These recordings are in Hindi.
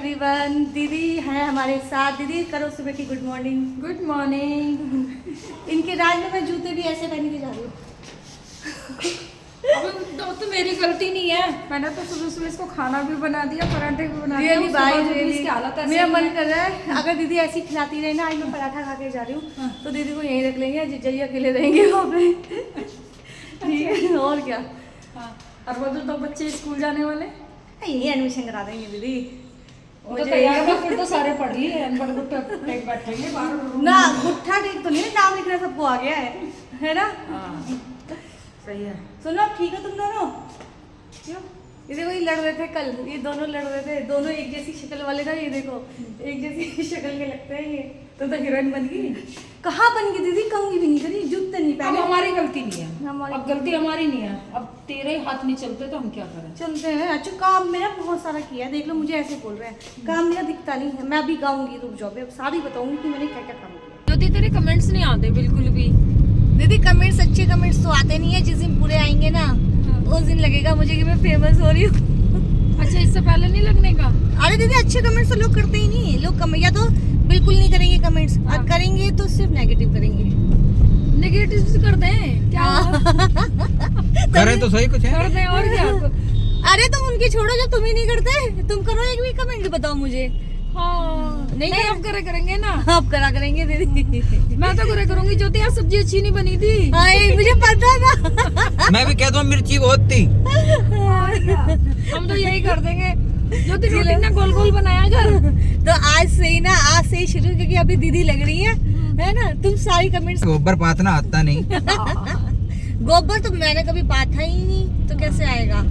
एवरीवन। दीदी है हमारे साथ। दीदी करो सुबह की गुड मॉर्निंग। Good morning. इनके राज में मैं जूते भी ऐसे पहन के जा रही हूँ। अब तो मेरी गलती नहीं है, मैंने तो सुबह सुबह इसको खाना भी बना दिया, पराठे भी बना दिया। रियली भाई रियली हालत मेरा मन कर रहा है अगर दीदी ऐसी खिलाती रहे ना, आज मैं पराठा खा के जा रही हूँ तो दीदी को यहीं रख लेंगे, जिज्जा अकेले रहेंगे वहाँ पे। ठीक है और क्या। हाँ, और वो तो बच्चे स्कूल जाने वाले यही एडमिशन करा देंगे दीदी। तो तैयार है, फिर तो सारे पढ़ लिए अनपढ़ गुट्ठा टेक बैठेंगे बाहर ना। गुट्ठा टेक तो नहीं, नाम लिखना सबको आ गया है ना। सही है। सुनो ठीक है तुम दोनों। क्यों ये देखो ये लड़ रहे थे कल, ये दोनों लड़ रहे थे, दोनों एक जैसी शक्ल वाले ना। ये देखो एक जैसी शक्ल के लगते हैं ये। तो हीरोइन बन गई। कहाँ बन गई दीदी, कहूँगी भी नहीं करी, जूते नहीं अब पहने। हमारी गलती नहीं है, हमारी अब गलती हमारी नहीं है। अब तेरे हाथ नहीं चलते तो हम क्या करें। चलते हैं। अच्छा काम मैंने बहुत सारा किया है, देख लो मुझे ऐसे बोल रहे हैं। काम मेरा दिखता नहीं है। मैं अभी गाऊंगी, रुक जाओ, अब सारी बताऊंगी कि मैंने क्या क्या काम किया। ज्योति तेरे कमेंट्स नहीं आते बिल्कुल भी। दीदी कमेंट्स, अच्छे कमेंट्स तो आते नहीं है। जिस दिन पूरे आएंगे ना उस दिन लगेगा मुझे कि मैं फेमस हो रही हूँ। अच्छा इससे पहले नहीं लगने का। अरे दीदी अच्छे कमेंट्स तो लोग करते ही नहीं। लोग या तो बिल्कुल नहीं करेंगे कमेंट्स, और करेंगे तो सिर्फ नेगेटिव करेंगे। नेगेटिव करते हैं क्या करें तो सही कुछ है। करते हैं और क्या। अरे तुम उनकी छोड़ो, जब तुम ही नहीं करते। तुम करो एक भी कमेंट, बताओ मुझे। हाँ नहीं अब करेंगे ना। आप करा करेंगे दीदी। मैं तो करूंगी। ज्योति यार सब्जी अच्छी नहीं बनी थी। हाँ मुझे पता था। मैं भी कहता हूँ मिर्ची बहुत थी। हम तो यही कर देंगे। ज्योति रोटी ना गोल गोल बनाया कर। तो आज से ही ना, आज से ही शुरू, क्योंकि अभी दीदी लग रही है ना। तुम सारी कमेंट्स। गोबर पातना आता नहीं। गोबर तो मैंने कभी पाथा ही नहीं, तो कैसे आएगा।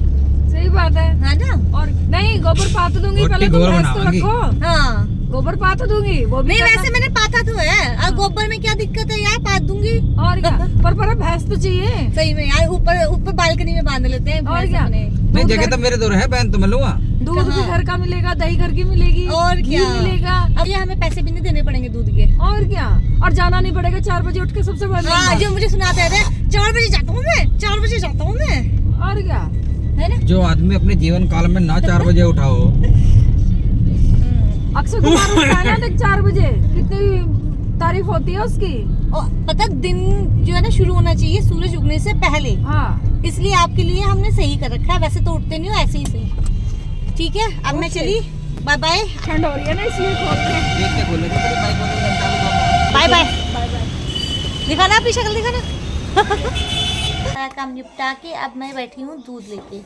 सही बात है ना। और नहीं गोबर पात दूंगी, पहले तो भैंस तो रखो। हाँ गोबर पात दूंगी वो भी नहीं, वैसे मैंने पाथा तो है। और गोबर में क्या दिक्कत है यार, पात दूंगी। और क्या। पर भैंस तो चाहिए। सही में यार, ऊपर बालकनी में बांध लेते हैं। और क्या। नहीं जगह तो मेरे दो है, बहन तो मैं लूंगा। दूध भी घर का मिलेगा, दही घर की मिलेगी, और क्या मिलेगा। अब ये हमें पैसे भी नहीं देने पड़ेंगे दूध के। और क्या। और जाना नहीं पड़ेगा 4 बजे उठ के। सबसे पहले हाँ, जो मुझे सुनाते थे 4 बजे जाता हूँ मैं, 4 बजे जाता हूँ मैं। और क्या है ना। जो आदमी अपने जीवन काल में ना 4 बजे उठाओ। अक्षय कुमार उठता है ना 4 बजे, कितनी तारीफ होती है उसकी। और पता दिन जो है ना शुरू होना चाहिए सूरज उगने से पहले। हाँ इसलिए आपके लिए हमने सही कर रखा है। वैसे तो उठते नहीं हो, ऐसे ही सही। ठीक है अब मैं चली, बाय बाय। ठंड हो रही है ना इसलिए खोलते हैं। देख के खोले तो तेरी बाइक वाले ने चालू करना। Bye bye. दिखाना अपनी शक्ल, दिखाना। काम निपटा के अब मैं बैठी हूँ दूध लेके।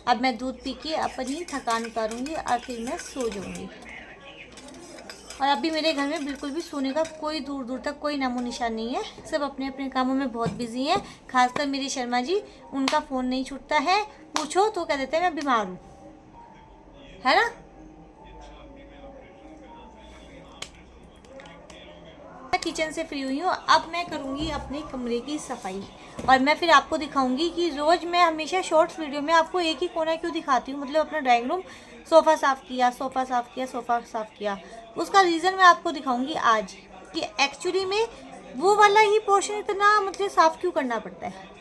अब मैं दूध पी के अपनी थकान उतारूंगी और फिर मैं सो जाऊंगी। और अभी मेरे घर में बिल्कुल भी सोने का कोई दूर दूर तक कोई नामो निशान नहीं है। सब अपने अपने कामों में बहुत बिजी हैं। खासकर मेरी शर्मा जी, उनका फ़ोन नहीं छूटता है। पूछो तो कह देते हैं मैं बीमार हूँ, है ना। मैं किचन से फ्री हुई हूँ। अब मैं करूँगी अपने कमरे की सफाई, और मैं फिर आपको दिखाऊंगी कि रोज़ मैं हमेशा शॉर्ट्स वीडियो में आपको एक ही कोना क्यों दिखाती हूँ। मतलब अपना ड्राइंग रूम, सोफ़ा साफ़ किया, सोफ़ा साफ़ किया, सोफ़ा साफ़ किया। उसका रीज़न मैं आपको दिखाऊंगी आज, कि एक्चुअली में वो वाला ही पोर्शन इतना मतलब साफ़ क्यों करना पड़ता है।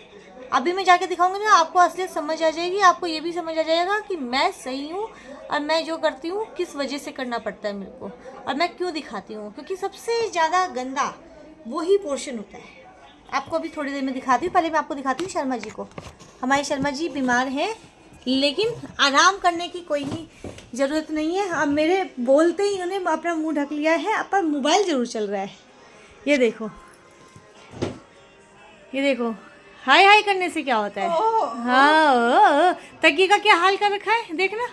अभी मैं जाके दिखाऊंगी ना, आपको असलियत समझ आ जाएगी। आपको ये भी समझ आ जाएगा कि मैं सही हूँ और मैं जो करती हूँ किस वजह से करना पड़ता है मेरे को, और मैं क्यों दिखाती हूँ। क्योंकि सबसे ज़्यादा गंदा वही पोर्शन होता है। आपको अभी थोड़ी देर में दिखाती हूँ। पहले मैं आपको दिखाती हूँ शर्मा जी को। हमारी शर्मा जी बीमार हैं, लेकिन आराम करने की कोई ज़रूरत नहीं है। अब मेरे बोलते ही उन्होंने अपना मुंह ढक लिया है, पर मोबाइल ज़रूर चल रहा है। ये देखो, ये देखो, हाय हाय करने से क्या होता है। हाँ तकिए का क्या हाल कर रखा है देखना।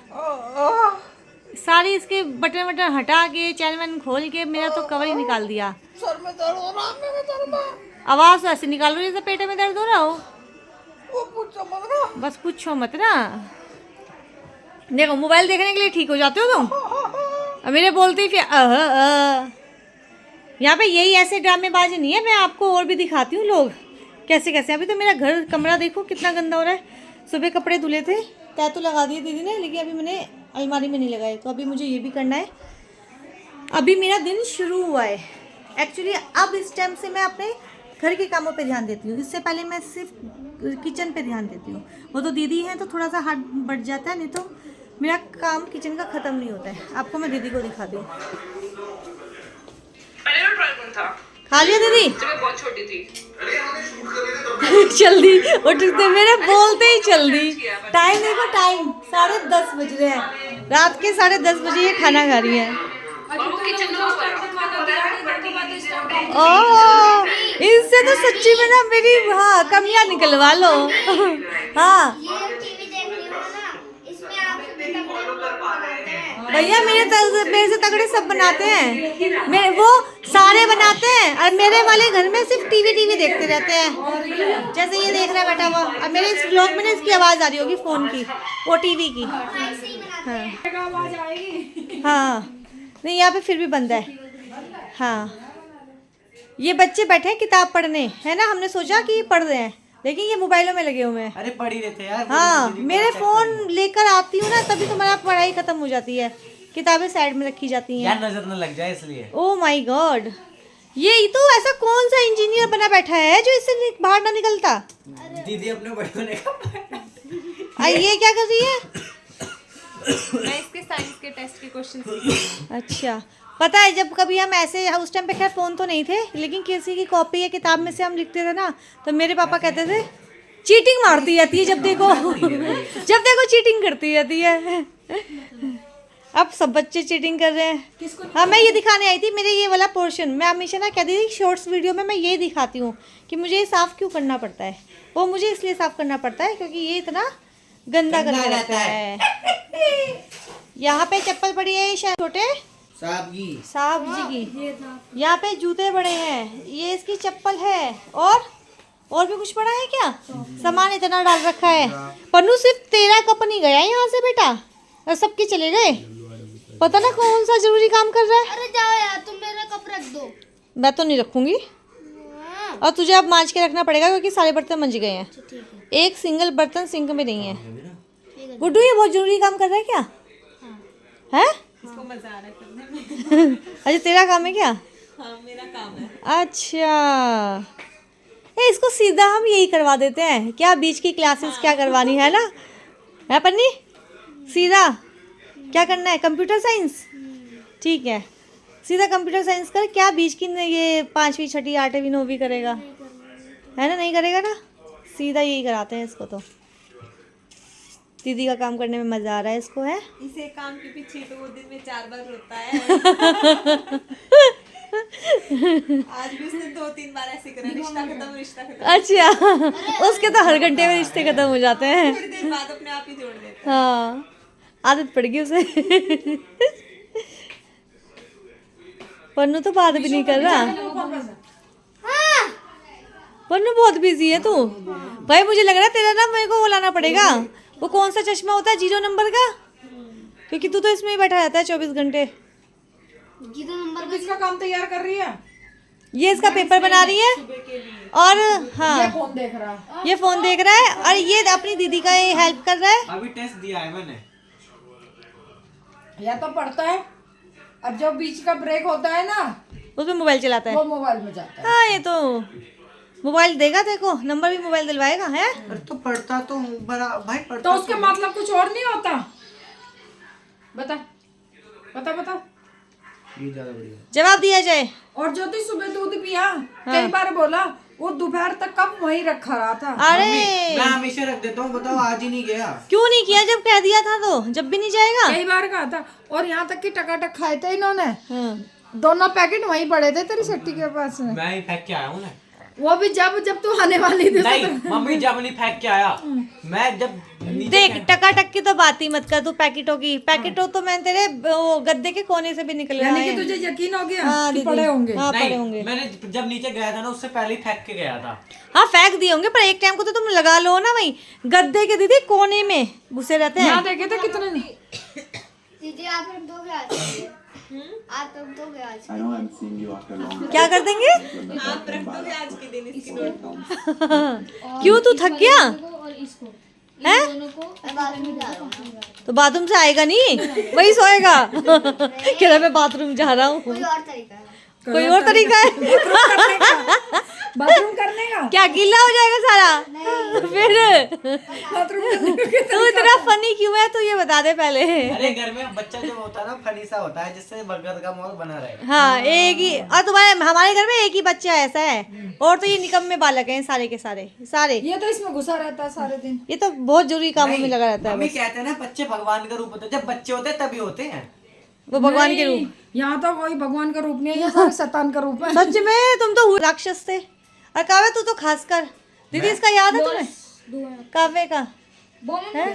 सारी इसके बटन वटन हटा के, चैन वैन खोल के मेरा तो कवर ही निकाल दिया। सर में दर्द हो रहा है, मेरे दर्द में। आवाज़ ऐसे निकाल रही है जैसे पेट में दर्द हो रहा हो। वो पूछो मत ना। बस पूछो मत ना। देखो मोबाइल देखने के लिए ठीक हो जाते हो तुम, और मेरे बोलते ही फिर यहाँ पे यही ऐसे ड्रामेबाजी नहीं है। मैं आपको और भी दिखाती हूँ लोग कैसे कैसे। अभी तो मेरा घर कमरा देखो कितना गंदा हो रहा है। सुबह कपड़े धुले थे, तय तो लगा दिए दीदी ने, लेकिन अभी मैंने अलमारी में नहीं लगाए। तो अभी मुझे ये भी करना है। अभी मेरा दिन शुरू हुआ है एक्चुअली। अब इस टाइम से मैं अपने घर के कामों पे ध्यान देती हूँ। इससे पहले मैं सिर्फ किचन पे ध्यान देती हूँ। वो तो दीदी हैं तो थोड़ा सा हाथ बढ़ जाता है, नहीं तो मेरा काम किचन का ख़त्म नहीं होता है। आपको मैं दीदी को दिखाती हूँ। खा लिया दीदी? बहुत छोटी थी। जल्दी उठते मेरे बोलते ही जल्दी। टाइम देखो, टाइम 10:30 बज रहे हैं, रात के 10:30 बजे ये खाना खा रही है। ओह, इनसे तो सच्ची में ना मेरी हाँ कमियां निकलवा लो। हाँ भैया, मेरे से तगड़े सब बनाते हैं, वो सारे बनाते हैं, और मेरे वाले घर में सिर्फ टीवी देखते रहते हैं। जैसे ये देख रहा है बैठा हुआ, और मेरे इस व्लॉग में ना इसकी आवाज़ आ रही होगी फ़ोन की, वो टीवी की। हाँ नहीं, यहाँ पे फिर भी बंद है। हाँ, ये बच्चे बैठे हैं किताब पढ़ने, है ना। हमने सोचा कि ये पढ़ रहे हैं, लेकिन ये मोबाइलों में लगे हुए हैं। अरे पढ़ ही रहे थे यार। हाँ, मेरे फोन लेकर आती हूँ ना, तभी तुम्हारा पढ़ाई खत्म हो जाती है, किताबें साइड में रखी जाती हैं। यार नजर न लग जाए इसलिए। ओह माय गॉड, ये तो ऐसा कौन सा इंजीनियर बना बैठा है जो इससे बाहर ना निकलता। दीदी अपने बड़े होने का। ये क्या कर रही है? मैं इसके साइंस के टेस्ट के क्वेश्चन। अच्छा, पता है जब कभी हम ऐसे, उस टाइम पे खैर फ़ोन तो नहीं थे, लेकिन किसी की कॉपी या किताब में से हम लिखते थे ना, तो मेरे पापा कहते थे चीटिंग मारती रहती है, जब देखो चीटिंग करती रहती है। अब सब बच्चे चीटिंग कर रहे हैं। हाँ, मैं ये दिखाने आई थी, मेरे ये वाला पोर्शन मैं हमेशा ना कहती थी शॉर्ट्स वीडियो में मैं ये दिखाती हूँ कि मुझे ये साफ़ क्यों करना पड़ता है। वो मुझे इसलिए साफ़ करना पड़ता है क्योंकि ये इतना गंदा करना रहता है। यहाँ पे चप्पल पड़ी है शायद छोटे साहब जी की, यहाँ पे जूते बड़े हैं, ये इसकी चप्पल है, और भी कुछ पड़ा है क्या? सामान इतना डाल रखा है। पन्नू सिर्फ तेरा कप नहीं गया यहाँ से बेटा, और सबके चले गए। पता ना कौन सा जरूरी काम कर रहा है। अरे जाओ यार, तुम मेरा कप रख दो। मैं तो नहीं रखूंगी, और तुझे अब मांज के रखना पड़ेगा क्योंकि सारे बर्तन मंज गए हैं। एक सिंगल बर्तन सिंक में नहीं है। गुड्डू ये बहुत जरूरी काम कर रहा है क्या? है? इसको मजा आ रहा है करने में। अच्छा, तेरा काम है क्या? हाँ, मेरा काम है। अच्छा, इसको सीधा हम यही करवा देते हैं क्या? बीच की क्लासेस क्या करवानी है ना, है पन्नी? सीधा क्या करना है? कंप्यूटर साइंस, ठीक है, सीधा कंप्यूटर साइंस कर। क्या बीच की ये 5वीं 6वीं 8वीं 9वीं करेगा, है ना? नहीं करेगा ना, सीधा यही कराते हैं इसको। तो दीदी का काम करने में मजा आ रहा है इसको, है? इसे काम के पीछे तो वो दिन में 4 बार रोता है। आज भी उसने 2-3 बार ऐसे करा, रिश्ता खत्म, रिश्ता खत्म। अच्छा, उसके तो हर घंटे में रिश्ते खत्म हो जाते हैं। थोड़ी देर बाद अपने आप ही जोड़ देता है। हाँ, आदत पड़ गई उसे। पन्नू तो बात भी नहीं कर रहा। पन्नू बहुत बिजी है तू भाई, मुझे लग रहा है तेरा ना मेरे को वो लाना पड़ेगा। वो कौन सा चश्मा होता है 0 नंबर का, क्योंकि तू तो इसमें ही बैठा रहता है 24 घंटे। 0 नंबर इसका काम तैयार कर रही है, ये इसका पेपर बना रही है, और हाँ फोन देख रहा। ये फोन देख रहा है, और ये अपनी दीदी का ये हेल्प कर रहा है। अभी टेस्ट दिया है मैंने। या तो पढ़ता है, अब जब बीच का ब्रेक होता है ना, उसमें मोबाइल चलाता है। वो मोबाइल में जाता है। हाँ, ये तो मोबाइल देगा, देखो नंबर भी मोबाइल दिलवाएगा, है? अरे तो पढ़ता तो भाई पढ़ता तो उसके मतलब कुछ और नहीं होता। बता बता बता, ये ज्यादा बढ़िया। जवाब दिया जाए। और ज्योति सुबह दूध पिया, कई बार बोला, वो दोपहर तक कब वहीं रखा रहा था। अरे मैं हमेशा रख देता हूँ, बताओ आज ही नहीं गया। क्यों नहीं किया? जब कह दिया था तो जब भी नहीं जाएगा। कई बार कहा था, और यहाँ तक कि टकाटक खाए थे इन्होंने। हाँ। दोनों पैकेट वहीं पड़े थे तेरी सट्टी के पास में। मैं ही फेंक के आया हूँ ना। वो भी जब तू आने वाली थी। नहीं मम्मी जब नहीं फेंक के आया, मैं जब देख, टकाटक की तो बात ही मत कर तू। पैकेटों तो मैं तेरे वो गद्दे के कोने से भी निकल रहा यानी है। कि तुझे यकीन हो गया हाँ, कि दीदी। पड़े होंगे। हाँ, पड़े नहीं, होंगे। मैंने जब नीचे गया था ना, उससे पहले ही फेंक के गया था। हाँ, फेंक दिए होंगे, पर एक टाइम को तो तुम लगा लो ना वही गद्दे के दीदी कोने में घुसे रहते हैं। यहाँ देखे थे कितने। दीदी आप रख दोगे आज? आप रख दोगे आज? क्या कर देंगे? आप रख दोगे आज के दिन इसकी नोट। क्यों, तू थक गया और इसको है? दोनों को बाथरूम जा रहा हूँ। तो बाथरूम से आएगा नहीं, वही सोएगा। कह रहा मैं बाथरूम जा रहा हूँ। कोई और तरीका है। कोई और तरीका है? बाथरूम करने का क्या गीला हो जाएगा सारा? फिर बाथरूम करने का तू इतना फनी क्यों है, तू ये बता दे पहले। अरे घर में बच्चा जब होता है ना फनी सा होता है, जिससे बरकत का माहौल बना रहे। हाँ एक ही, और तुम्हारे हमारे घर में एक ही बच्चा ऐसा है, और तो ये निकम्मे बालक हैं सारे के सारे। ये तो इसमें घुसा रहता है सारे दिन। ये तो बहुत जरूरी कामों में लगा रहता है मम्मी बस। कहते हैं ना बच्चे भगवान का रूप होते हैं, जब बच्चे होते हैं तभी होते हैं। वो भगवान के रूप। यहाँ तो कोई भगवान का रूप नहीं है, ये सारे शैतान का रूप है। सच में तुम तो राक्षस थे। और काव्य तू तो खासकर, दीदी इसका याद है तुम्हें? काव्य का है?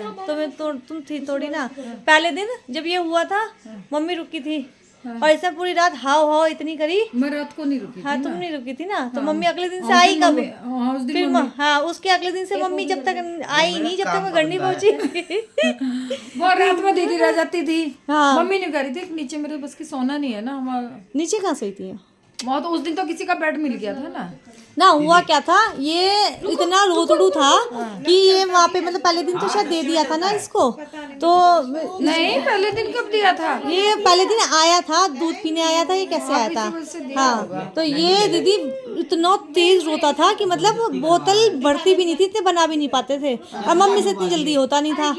तुम थी थोड़ी ना पहले दिन जब ये हुआ था, मम्मी रुकी थी और ऐसा पूरी रात हाव हाव इतनी करी। मैं रात को नहीं रुकी। हाँ तुम नहीं रुकी थी ना, तो मम्मी अगले दिन से आई कब? हाँ उस दिन फिर हाँ उसके अगले दिन से मम्मी जब तक आई नहीं, जब तक मैं घर नहीं पहुंची। वो रात में दीदी रह जाती थी। हाँ। मम्मी नहीं करी थी, नीचे मेरे बस की सोना नहीं है ना हमारा। नीचे कहाँ सोई थी? वहाँ तो उस दिन तो किसी का बेड मिल गया था ना। हुआ क्या था, ये इतना रोतड़ू था कि ये वहाँ पे मतलब पहले दिन तो शायद दे दिया था ना इसको, तो नहीं पहले दिन कब दिया था? ये पहले दिन आया था, दूध पीने आया था, ये कैसे आया था? हाँ तो ये दीदी इतना तेज रोता था कि मतलब बोतल बढ़ती भी नहीं थी, इतने बना भी नहीं पाते थे, और मम्मी से इतनी जल्दी होता नहीं था।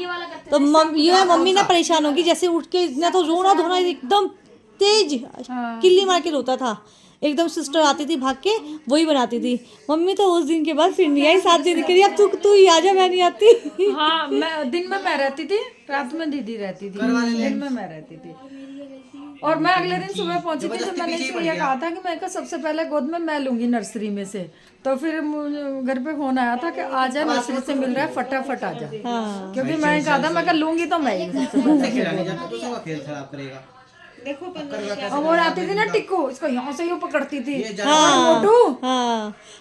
तो मम्मी ना परेशान होगी, जैसे उठ के इतना तो रोना धोना एकदम तेज किल्ली मार के रोता था एकदम। सिस्टर आती थी भाग के, वही बनाती थी। मम्मी तो उस दिन के बाद फिर नहीं आई, 7 दिन के लिए। अब तू ही आ जा, मैं नहीं आती। हाँ मैं दिन में मैं रहती थी, रात में दीदी रहती थी, दिन में मैं रहती थी। और मैं अगले दिन सुबह पहुंची थी, तो मैंने इसको ये कहा था कि मैं का सबसे पहले गोद में मैं लूंगी नर्सरी में से। तो फिर घर पे फोन आया था कि आ जा, नर्सरी से मिल रहा है, फटाफट आ जा। क्योंकि मैं कहा था मैं लूंगी तो मैं ही खेल खराब करेगा। और वो आती थी ना टिक्कू, इसको यहाँ से यूँ पकड़ती थी। हाँ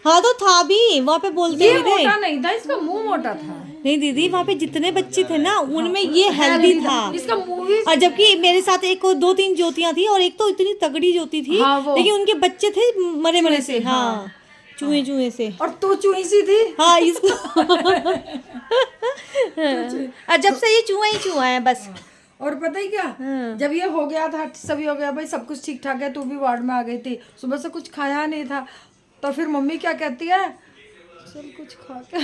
हाँ तो था भी वहाँ पे बोलते ये भी थे। मोटा नहीं था, इसका मुंह मोटा था। नहीं दीदी, वहाँ पे जितने बच्चे थे ना उनमें ये हेल्दी था। इसका मुंह भी और जबकि मेरे साथ एक 2-3 ज्योतियाँ थी, और एक तो इतनी तगड़ी ज्योति थी, लेकिन उनके बच्चे थे मरे से। हाँ चूहे से। और तू चूही सी थी। हाँ इसको और जब से ये चूहा है बस। और पता ही क्या, जब ये हो गया था, सभी हो गया भाई, सब कुछ ठीक ठाक है, तू भी वार्ड में आ गई थी, सुबह से कुछ खाया नहीं था, तो फिर मम्मी क्या कहती है, चल कुछ खा के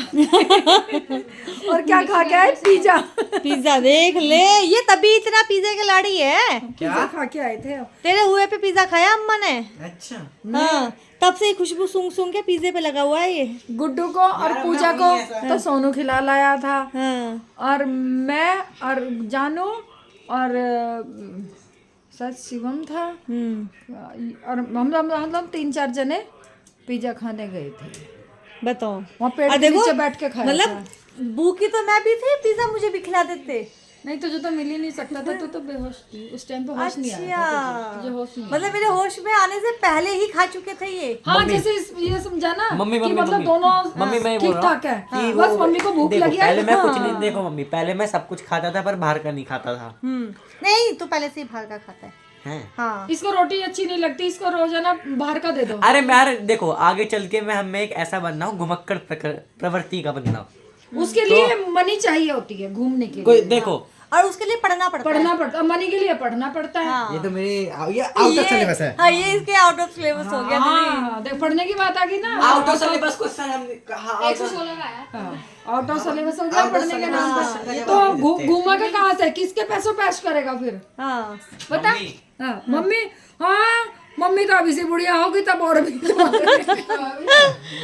और क्या खा के आए? पिज्जा देख ले, ये तभी इतना पिज्जा के लाड़ी है। क्या खा के आए थे? तेरे हुए पे पिज्जा खाया अम्मा ने। अच्छा हाँ तब से खुशबू सूंघ के पिज्जे पे लगा हुआ है ये। गुड्डू को और पूजा को तो सोनू खिला लाया था। और मैं और जानू और शायद शिवम था, और हम 3-4 जने पिज्जा खाने गए थे। बताओ वहाँ पेड़ के नीचे बैठ के खाया। मतलब भूखी तो मैं भी थी, पिज्जा मुझे भी खिला देते। नहीं तुझे तो मिल ही नहीं सकता था, तू तो बेहोश थी उस टाइम पे, होश नहीं आया था तुझे, होश नहीं। मतलब मेरे होश में आने से पहले ही खा चुके थे ये। हाँ जैसे ये समझा ना मम्मी कि मतलब दोनों ठीक ठाक है, बस मम्मी को भूख लगी है। पहले मैं कुछ नहीं, देखो मम्मी पहले मैं सब कुछ खाता था पर बाहर का नहीं खाता था। नहीं तू पहले से ही बाहर का खाता है। हाँ इसको रोटी अच्छी नहीं लगती, इसको रोजाना बाहर का दे दो। अरे मैं देखो आगे चल के मैं एक ऐसा बनना हूँ, घुमक्कड़ प्रवृत्ति का बनना। उसके लिए मनी चाहिए होती है घूमने के लिए। देखो और उसके लिए पढ़ना पड़ता है। मनी के लिए पढ़ना पड़ता है। ये तो मेरे ये आउट ऑफ सिलेबस है। हाँ ये इसके आउट ऑफ सिलेबस हो गया। हाँ देख पढ़ने की बात आ गई ना, आउट ऑफ सिलेबस क्वेश्चन हमने कहा, आउट ऑफ सिलेबस हो गया पढ़ने के नाम पर। तो घूमा के कहाँ से, किसके पैसों पे ऐश करेगा फिर? हाँ बता। मम्मी हाँ मम्मी तो अभी से बुढ़िया होगी तब और भी।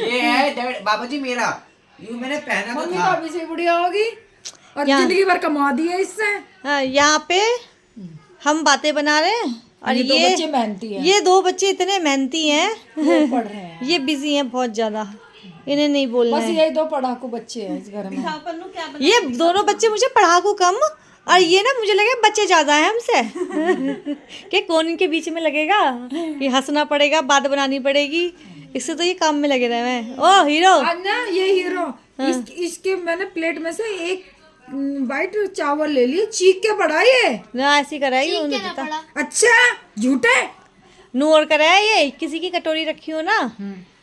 ये है बाबा जी मेरा, यूं मैंने पहना तो मम्मी था। तो अभी से बुढ़िया होगी और जिंदगी भर कमा दी है इससे। यहाँ पे हम बातें बना रहे हैं, और ये 2 बच्चे मेहनती हैं। ये 2 बच्चे इतने मेहनती हैं, पढ़ रहे हैं। ये बिजी हैं बहुत ज्यादा, इन्हें नहीं बोलना बस है। यही 2 पढ़ाकू बच्चे हैं इस घर में। ये दोनों बच्चे मुझे पढ़ाकू कम, और ये ना मुझे लगे बच्चे ज्यादा हैं हमसे। कि कौन इनके बीच में लगेगा, ये हंसना पड़ेगा, बात बनानी पड़ेगी, इससे तो ये काम में लगे रहे हैं। ओ हीरो ना ये हीरो इसके मैंने प्लेट में से एक बाइट चावल ले लिए, चीख के पड़ा ये ना, ऐसी कराई अच्छा झूठे नूर कराया ये, किसी की कटोरी रखी हो ना,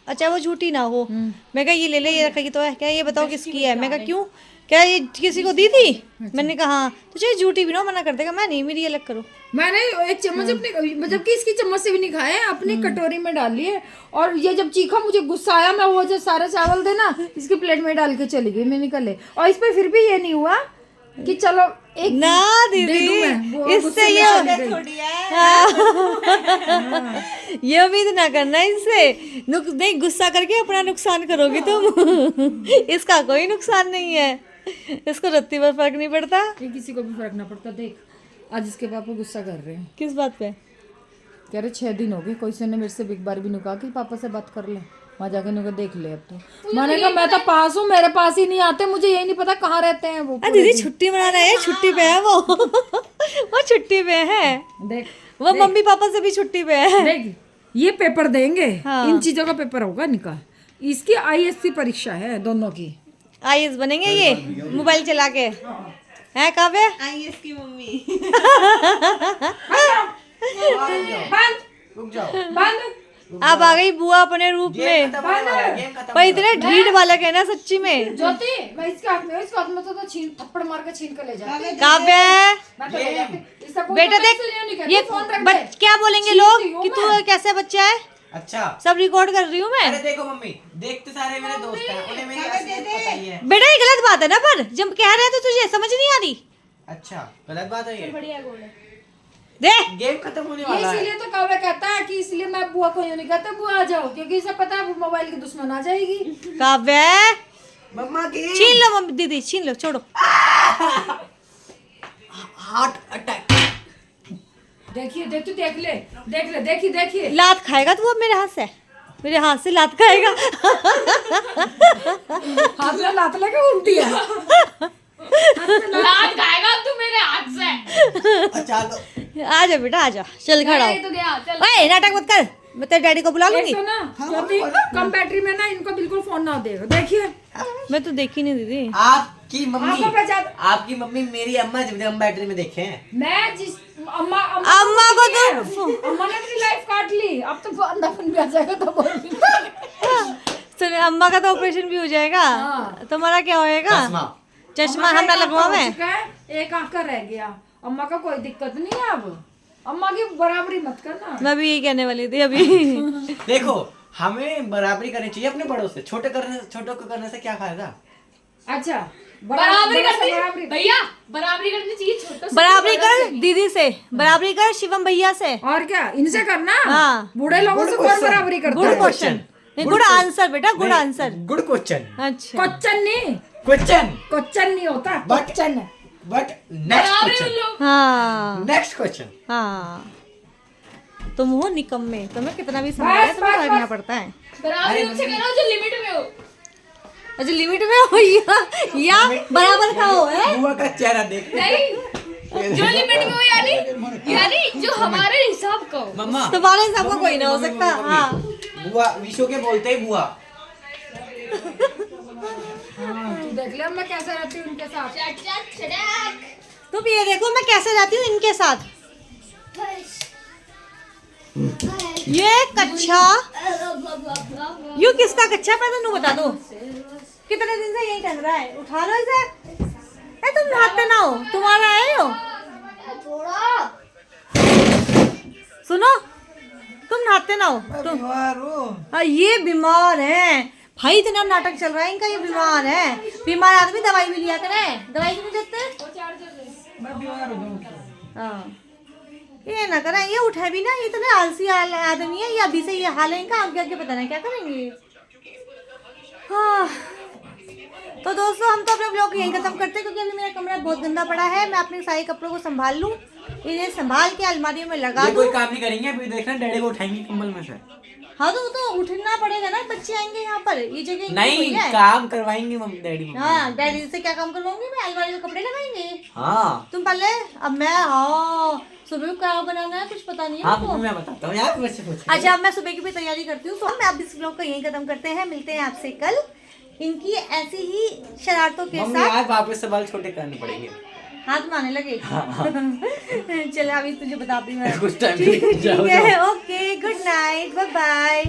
अच्छा वो झूठी ना हो। मैं कहा ये ले ले, ये रखेगी तो है क्या, ये बताओ किसकी है। मैं कहा क्यों, क्या ये किसी को दी थी? मैंने कहा हाँ। तो चाहिए झूठी भी ना, मना कर देगा। मैं नहीं, मेरी अलग करो। मैंने एक चम्मच अपने मतलब कि इसकी चम्मच से भी नहीं खाए, अपनी कटोरी में डाल लिए। और ये जब चीखा मुझे गुस्सा आया, मैं वो जो सारा चावल थे ना इसकी प्लेट में डाल के चली गई, मैं निकल ले। और इस पे फिर भी ये नहीं हुआ कि चलो एक ना दे दीदी, दूं मैं, वो इससे गुस्से में ये चली गई। ये उम्मीद ना करना इससे। नहीं, गुस्सा करके अपना नुकसान करोगी तुम। इसका कोई नुकसान नहीं है, इसको रत्ती भर फर्क नहीं पड़ता। ये किसी को भी फर्क ना पड़ता। देख आज इसके पापा गुस्सा कर रहे हैं। किस बात पे? कह रहे 6 दिन हो गए, कोई से ने मेरे से एक बार भी नहीं कहा कि पापा से बात कर ले, वहाँ जाके उनको देख ले। अब तो मैंने कहा मैं तो पास हूँ, मेरे पास ही नहीं आते, मुझे यही नहीं पता कहाँ रहते हैं वो। दीदी छुट्टी मना रहे हैं, छुट्टी पे है वो। वो छुट्टी पे है, देख वो मम्मी पापा से भी छुट्टी पे है। देख ये पेपर देंगे, हाँ। इन चीजों का पेपर होगा इनका। इसकी ISC परीक्षा है दोनों की। IAS बनेंगे ये मोबाइल चला के, है काव्य? IAS की मम्मी। रुक जाओ। बंद। अब आ गई बुआ अपने रूप में। पर इतने ढीठ बालक है ना सच्ची में। ज्योति मैं इसके हाथ में, इसके हाथ में तो छीन थप्पड़ मार के छीन कर ले जाती। काव्य मैं तो ले जाती। इसका कोई बेटा पता देख, इसलिए नहीं कहती, ये फोन रख दे। क्या बोलेंगे छीन लोग रही हूँ कि तू मैं। कैसा बच्चा है। अच्छा, सब रिकॉर्ड कर रही हूँ मैं। अरे देखो मम्मी, देखते सारे मेरे दोस्त हैं, उन्हें मेरी असलियत पता ही है। बेटा ये गलत बात है ना, पर जब कह रहे हैं तो तुझे समझ नहीं आ रही। अच्छा, गलत बात है ये। बढ़िया गोल है। दे गेम खत्म होने ये वाला है। इसीलिए तो काव्य कहता है कि इसलिए मैं बुआ को यूं नहीं कहता बुआ आ जाओ, क्योंकि इसे पता है मोबाइल की दुश्मन आ जाएगी। काव्य मम्मा की छीन लो, मम्मी दीदी छीन लो, छोड़ो। Heart attack. देखिए देख ले, देखिए लात खाएगा तू अब मेरे हाथ से, मेरे हाथ से लात खाएगा। हाथ में लात लगे घूमती है। लात खाएगा तू मेरे हाथ से। अच्छा लो। आ जा बेटा, आ जा, चल खड़ा हो। ये तो गया चल। ओए नाटक मत कर, मैं तेरे डैडी को बुला एक लूंगी। तो ना ज्योति कम बैटरी में ना इनको बिल्कुल फोन ना देगा। देखिए मैं तो देखी नहीं दीदी। आपकी मम्मी, आपको पहचान, आपकी मम्मी मेरी अम्मा जब हम बैटरी में देखे हैं। मैं जिस अम्मा अम्मा को तो अम्मा ने अपनी लाइफ काट ली, अब तो अंधापन भी आ जाएगा तो बोल भी सुन, अम्मा का तो ऑपरेशन भी हो जाएगा, हाँ। तुम्हारा क्या होएगा? चश्मा। चश्मा हम ना लगवावे। एक आंख का रह गया, अम्मा का कोई दिक्कत नहीं है। अब अम्मा की बराबरी मत करना। मैं भी यही कहने वाली थी अभी। देखो, हमें बराबरी करनी चाहिए अपने बड़ों से। छोटों को करने से क्या फायदा? अच्छा बराबरी बराबरी करनी भैया, बराबरी करनी चाहिए छोटों से। बराबरी कर दीदी से, बराबरी कर शिवम भैया से। और क्या इनसे करना। हाँ। बूढ़े लोगों से कौन बराबरी करता गुड है? क्वेश्चन, गुड आंसर बेटा, गुड आंसर। Good question. अच्छा क्वेश्चन नहीं, क्वेश्चन क्वेश्चन नहीं होता, But- question. But next question. हाँ नेक्स्ट क्वेश्चन। हाँ, तुम हो निकम्मे, तुम्हें कितना भी समझाए तुम्हें बस। करना पड़ता है। बराबरी उनसे करो जो लिमिट में हो। अच्छा लिमिट में हो या बराबर का हो है। बुआ का चेहरा देख। नहीं, जो लिमिट में हो, यानी जो हमारे हिसाब का हो। मम्मा, तुम्हारे हिसाब का कोई ना हो सकता। हाँ बुआ विशु के बोलते ही बुआ। तू देख ले मैं कैसे रहती हूँ उनके साथ। चट चट चटक। तुम ये देखो मैं कैसे जाती हूँ इनके साथ। ये कच्चा, यू किसका कच्चा पैदा नू बता दो। कितने दिन से यही टंग रहा है, उठा लो इसे। ए तुम नहाते ना हो, तुम्हारा है यो। थोड़ा सुनो, तुम नहाते ना हो तुम। हाँ ये बीमार है भाई, इतना नाटक चल रहा है इनका। ये बीमार है, बीमार आदमी दवाई भी लिया करे। दवाई क्यों नहीं देते? हाँ ये ना करें, ये उठे भी ना, ये इतने आलसी आदमी है। ये अभी से ये हाल है इनका, आगे आगे पता नहीं क्या करेंगे। हाँ तो दोस्तों हम तो अपने ब्लॉग यहीं खत्म करते हैं, क्योंकि अभी मेरा कमरा बहुत गंदा पड़ा है। मैं अपने सारे कपड़ों को संभाल लूँ, इन्हें संभाल के अलमारियों में लगा ये दूँ। कोई काम नहीं करेंगे अभी। देखना डैडी को उठाएंगे कंबल में से। हाँ तो उठना पड़ेगा ना, बच्चे आएंगे यहाँ पर, ये जगह इनकी नहीं, हुई है। काम करवाएंगे मम्मी डैडी। हाँ डैडी से क्या काम करवाऊंगी मैं? अलमारी में कपड़े लगाएंगे। हाँ तुम पहले, अब मैं हाँ सुबह को क्या बनाना है कुछ पता नहीं है हाँ मुझको। मैं बताता हूँ यार, वैसे कुछ अच्छा अब मैं सुबह की भी तैयारी करती हूँ। तो मैं अब इस ब्लॉग को यहीं खत्म करते हैं, मिलते हैं आपसे कल इनकी ऐसी ही शरारतों के मम्मी साथ। आज वापस से बाल छोटे करने पड़ेंगे। हाथ मारने लगे। चले अभी तुझे बताती हूँ मैं। कुछ टाइम ठीक है, okay good night, bye bye.